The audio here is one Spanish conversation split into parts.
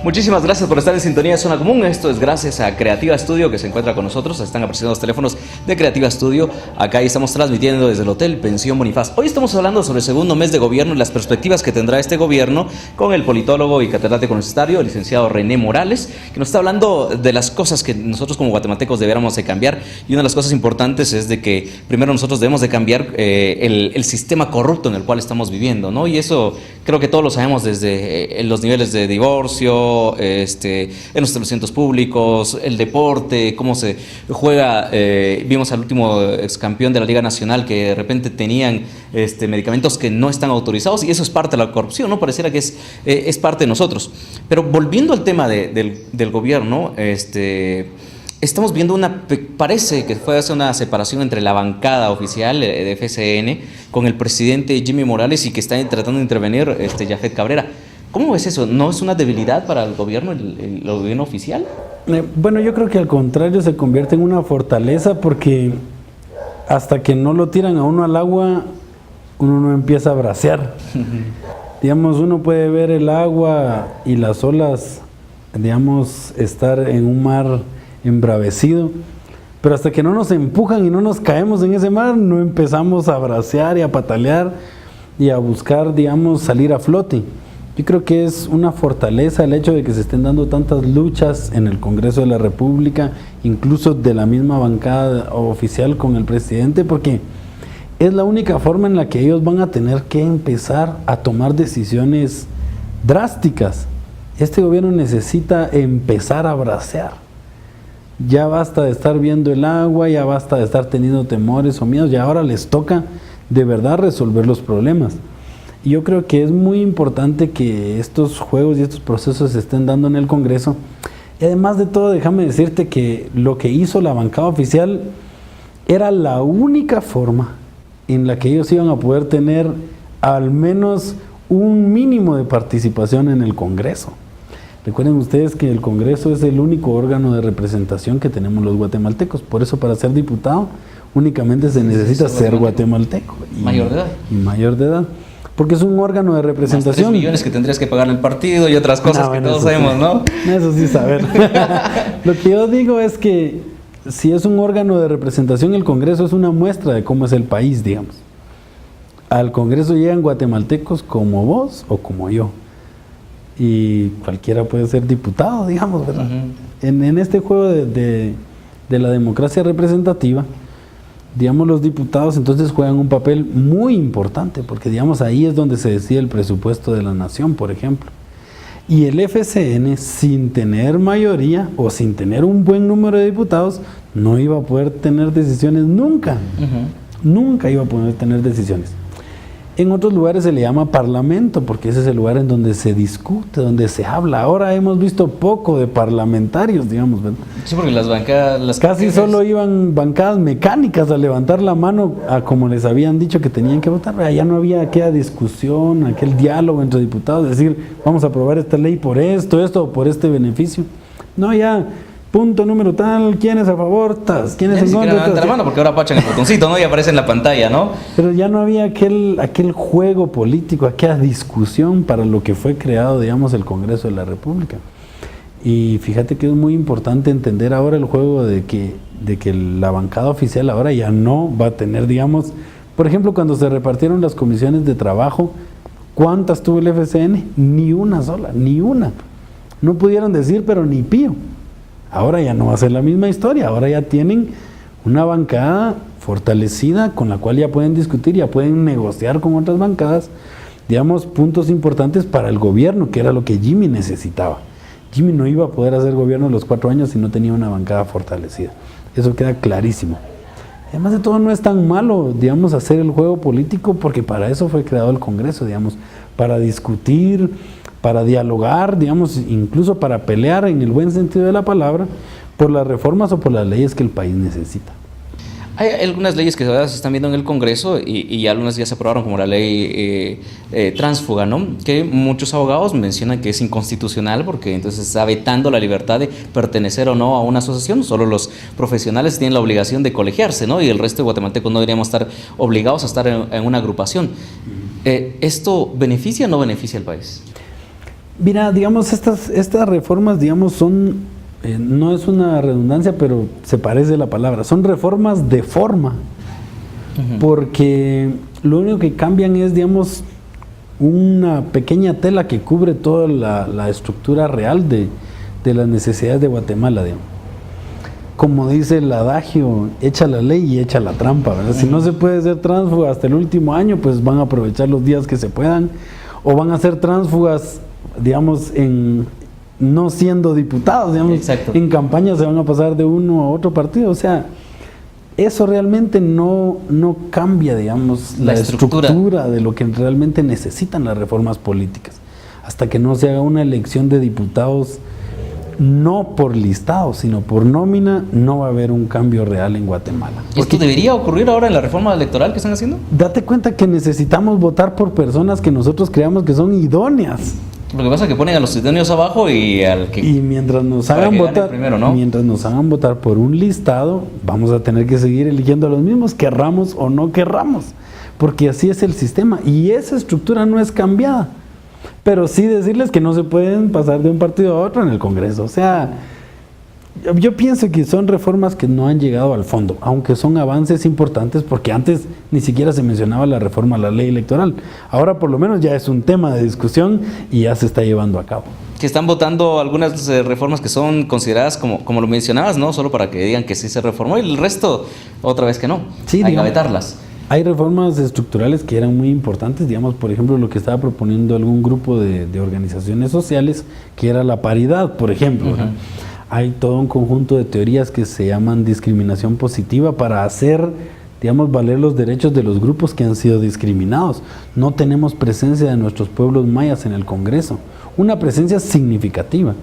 Muchísimas gracias por estar en sintonía de Zona Común. Esto es gracias a Creativa Studio, que se encuentra con nosotros. Están apareciendo los teléfonos de Creativa Studio. Acá estamos transmitiendo desde el Hotel Pensión Bonifaz. Hoy estamos hablando sobre el segundo mes de gobierno y las perspectivas que tendrá este gobierno con el politólogo y catedrático universitario, el licenciado René Morales, que nos está hablando de las cosas que nosotros como guatemaltecos deberíamos de cambiar. Y una de las cosas importantes es de que primero nosotros debemos de cambiar el sistema corrupto en el cual estamos viviendo, ¿no? Y eso creo que todos lo sabemos desde los niveles de divorcio, en los establecimientos públicos, el deporte, cómo se juega. Vimos al último ex campeón de la Liga Nacional que de repente tenían medicamentos que no están autorizados, y eso es parte de la corrupción, ¿no? Pareciera que es parte de nosotros. Pero volviendo al tema del gobierno, estamos viendo parece que fue hacer una separación entre la bancada oficial de FCN con el presidente Jimmy Morales, y que está tratando de intervenir Yafet Cabrera. ¿Cómo ves eso? ¿No es una debilidad para el gobierno, el gobierno oficial? Bueno, yo creo que al contrario se convierte en una fortaleza, porque hasta que no lo tiran a uno al agua, uno no empieza a bracear. Digamos, uno puede ver el agua y las olas, digamos, estar en un mar embravecido, pero hasta que no nos empujan y no nos caemos en ese mar, no empezamos a bracear y a patalear y a buscar, digamos, salir a flote. Yo creo que es una fortaleza el hecho de que se estén dando tantas luchas en el Congreso de la República, incluso de la misma bancada oficial con el presidente, porque es la única forma en la que ellos van a tener que empezar a tomar decisiones drásticas. Este gobierno necesita empezar a bracear. Ya basta de estar viendo el agua, ya basta de estar teniendo temores o miedos, y ahora les toca de verdad resolver los problemas. Y yo creo que es muy importante que estos juegos y estos procesos se estén dando en el Congreso. Y además de todo, déjame decirte que lo que hizo la bancada oficial era la única forma en la que ellos iban a poder tener al menos un mínimo de participación en el Congreso. Recuerden ustedes que el Congreso es el único órgano de representación que tenemos los guatemaltecos. Por eso, para ser diputado únicamente se necesita ser guatemalteco mayor de edad. Y mayor de edad. Porque es un órgano de representación. Más 3 millones que tendrías que pagar el partido y otras cosas que todos sabemos, ¿no? Eso sí, saber. Lo que yo digo es que si es un órgano de representación, el Congreso es una muestra de cómo es el país, digamos. Al Congreso llegan guatemaltecos como vos o como yo. Y cualquiera puede ser diputado, digamos, ¿verdad? En este juego de la democracia representativa, digamos, los diputados entonces juegan un papel muy importante, porque digamos ahí es donde se decide el presupuesto de la nación, por ejemplo. Y el FCN, sin tener mayoría o sin tener un buen número de diputados, no iba a poder tener decisiones nunca. Nunca iba a poder tener decisiones. En otros lugares se le llama parlamento, porque ese es el lugar en donde se discute, donde se habla. Ahora hemos visto poco de parlamentarios, digamos, ¿verdad? Sí, porque las bancadas... Casi solo iban bancadas mecánicas a levantar la mano, a como les habían dicho que tenían que votar. Ya no había aquella discusión, aquel diálogo entre diputados, decir, vamos a aprobar esta ley por esto o por este beneficio. No, ya... Punto número tal, ¿quién es a favor? ¿Quién es en contra? Levantar la mano, porque ahora pachan el botoncito, ¿no? Y aparece en la pantalla, ¿no? Pero ya no había aquel juego político, aquella discusión para lo que fue creado, digamos, el Congreso de la República. Y fíjate que es muy importante entender ahora el juego de que la bancada oficial ahora ya no va a tener, digamos, por ejemplo, cuando se repartieron las comisiones de trabajo, ¿cuántas tuvo el FCN? Ni una sola, ni una. No pudieron decir, pero ni pío. Ahora ya no va a ser la misma historia, ahora ya tienen una bancada fortalecida con la cual ya pueden discutir, ya pueden negociar con otras bancadas, digamos, puntos importantes para el gobierno, que era lo que Jimmy necesitaba. Jimmy no iba a poder hacer gobierno los 4 años si no tenía una bancada fortalecida. Eso queda clarísimo. Además de todo, no es tan malo, digamos, hacer el juego político, porque para eso fue creado el Congreso, digamos, para discutir, para dialogar, digamos, incluso para pelear en el buen sentido de la palabra por las reformas o por las leyes que el país necesita. Hay algunas leyes que se están viendo en el Congreso y algunas ya se aprobaron, como la ley tránsfuga, ¿no? Que muchos abogados mencionan que es inconstitucional porque entonces está vetando la libertad de pertenecer o no a una asociación. Solo los profesionales tienen la obligación de colegiarse, ¿no? Y el resto de guatemaltecos no deberíamos estar obligados a estar en una agrupación. ¿Esto beneficia o no beneficia al país? Mira, digamos, estas reformas, digamos, son, no es una redundancia, pero se parece la palabra, son reformas de forma, porque lo único que cambian es, digamos, una pequeña tela que cubre toda la estructura real de las necesidades de Guatemala, digamos. Como dice el adagio, echa la ley y echa la trampa, ¿verdad? Si no se puede ser tránsfuga hasta el último año, pues van a aprovechar los días que se puedan, o van a ser tránsfugas, digamos, no siendo diputados, digamos. Exacto. En campaña se van a pasar de uno a otro partido, o sea, eso realmente no cambia, digamos, la estructura de lo que realmente necesitan las reformas políticas. Hasta que no se haga una elección de diputados no por listado, sino por nómina, no va a haber un cambio real en Guatemala. ¿Esto debería ocurrir ahora en la reforma electoral que están haciendo? Date cuenta que necesitamos votar por personas que nosotros creamos que son idóneas. Lo que pasa es que ponen a los idóneos abajo y al que... Y mientras nos hagan votar, primero, ¿no? Mientras nos hagan votar por un listado, vamos a tener que seguir eligiendo a los mismos, querramos o no querramos, porque así es el sistema y esa estructura no es cambiada. Pero sí decirles que no se pueden pasar de un partido a otro en el Congreso. O sea, yo pienso que son reformas que no han llegado al fondo, aunque son avances importantes, porque antes ni siquiera se mencionaba la reforma a la ley electoral. Ahora por lo menos ya es un tema de discusión y ya se está llevando a cabo. Que están votando algunas reformas que son consideradas como lo mencionabas, ¿no? Solo para que digan que sí se reformó y el resto otra vez que no. Sí, hay que vetarlas. Hay reformas estructurales que eran muy importantes, digamos, por ejemplo, lo que estaba proponiendo algún grupo de organizaciones sociales, que era la paridad, por ejemplo. Hay todo un conjunto de teorías que se llaman discriminación positiva para hacer, digamos, valer los derechos de los grupos que han sido discriminados. No tenemos presencia de nuestros pueblos mayas en el Congreso, una presencia significativa.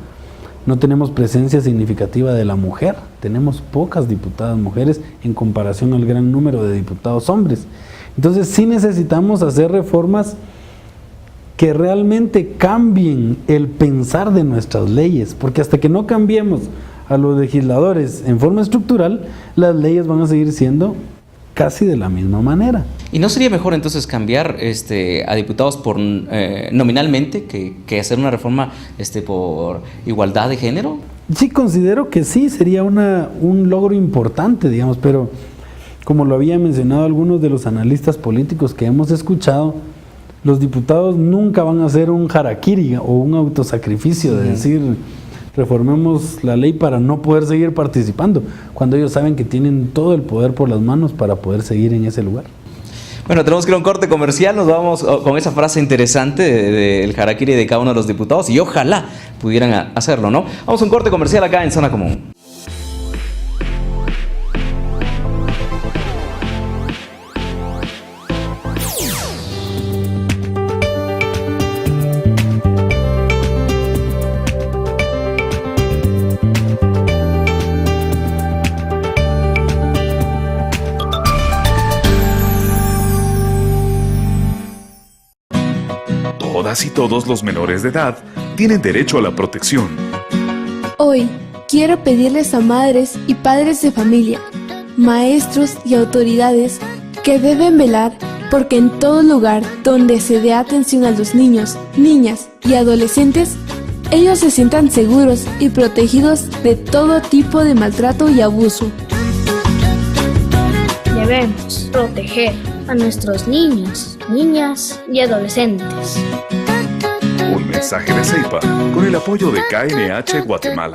No tenemos presencia significativa de la mujer, tenemos pocas diputadas mujeres en comparación al gran número de diputados hombres. Entonces sí necesitamos hacer reformas que realmente cambien el pensar de nuestras leyes, porque hasta que no cambiemos a los legisladores en forma estructural, las leyes van a seguir siendo casi de la misma manera. ¿Y no sería mejor entonces cambiar a diputados por nominalmente que hacer una reforma por igualdad de género? Sí, considero que sí, sería un logro importante, digamos, pero como lo había mencionado algunos de los analistas políticos que hemos escuchado, los diputados nunca van a hacer un harakiri o un autosacrificio de decir reformemos la ley para no poder seguir participando, cuando ellos saben que tienen todo el poder por las manos para poder seguir en ese lugar. Bueno, tenemos que ir a un corte comercial, nos vamos con esa frase interesante del harakiri de cada uno de los diputados y ojalá pudieran hacerlo, ¿no? Vamos a un corte comercial acá en Zona Común. Todas y todos los menores de edad tienen derecho a la protección. Hoy quiero pedirles a madres y padres de familia, maestros y autoridades que deben velar porque en todo lugar donde se dé atención a los niños, niñas y adolescentes, ellos se sientan seguros y protegidos de todo tipo de maltrato y abuso. Debemos proteger a nuestros niños, niñas y adolescentes. Un mensaje de CEIPA con el apoyo de KNH Guatemala.